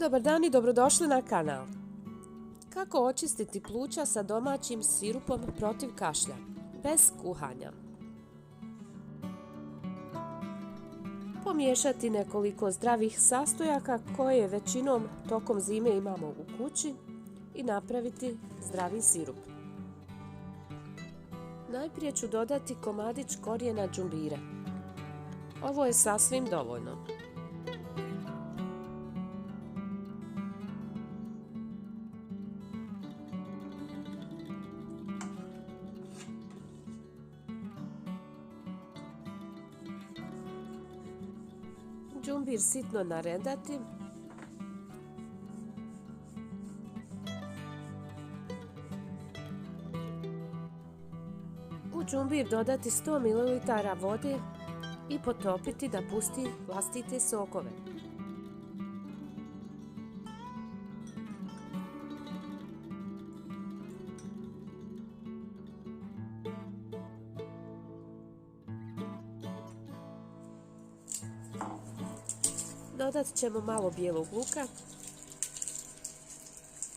Dobar dan i dobrodošli na kanal. Kako očistiti pluća sa domaćim sirupom protiv kašlja, bez kuhanja? Pomiješati nekoliko zdravih sastojaka koje većinom tokom zime imamo u kući i napraviti zdravi sirup. Najprije ću dodati komadić korijena džumbira. Ovo je sasvim dovoljno. Džumbir sitno naredati. U džumbir dodati 100 ml vode i potopiti da pusti vlastite sokove. Dodat ćemo malo bijelog luka.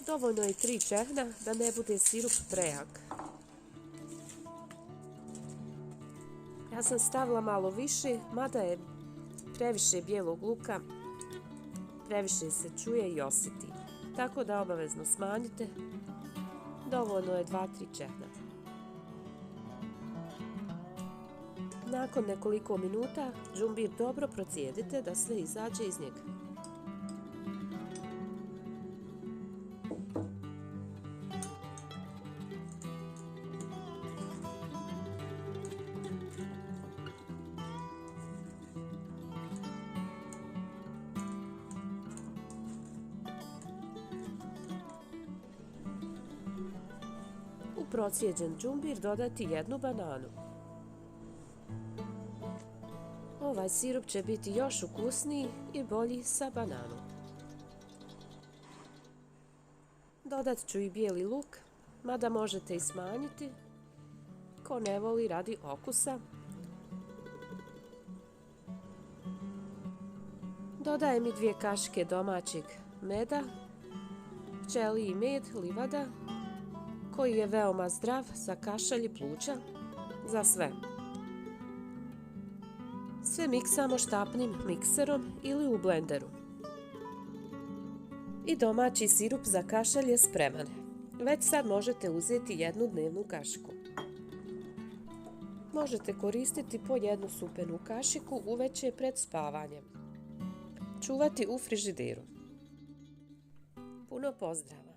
Dovoljno je 3 čehna da ne bude sirup prejak. Ja sam stavila malo više, mada je previše bijelog luka, previše se čuje i osjeti. Tako da obavezno smanjite. Dovoljno je 2-3 čehna. Nakon nekoliko minuta džumbir dobro procijedite da sve izađe iz njega. U procijeđen džumbir dodati 1 bananu. Ovaj sirup će biti još ukusniji i bolji sa bananom. Dodat ću i bijeli luk, mada možete i smanjiti, ko ne voli radi okusa. Dodajem i 2 kašike domaćeg meda, pčelji med, livada, koji je veoma zdrav za kašalj i pluća, za sve. Sve miksamo štapnim mikserom ili u blenderu. I domaći sirup za kašalj je spreman. Već sad možete uzeti 1 dnevnu kašiku. Možete koristiti po 1 supenu kašiku uveče pred spavanjem. Čuvati u frižideru. Puno pozdrava!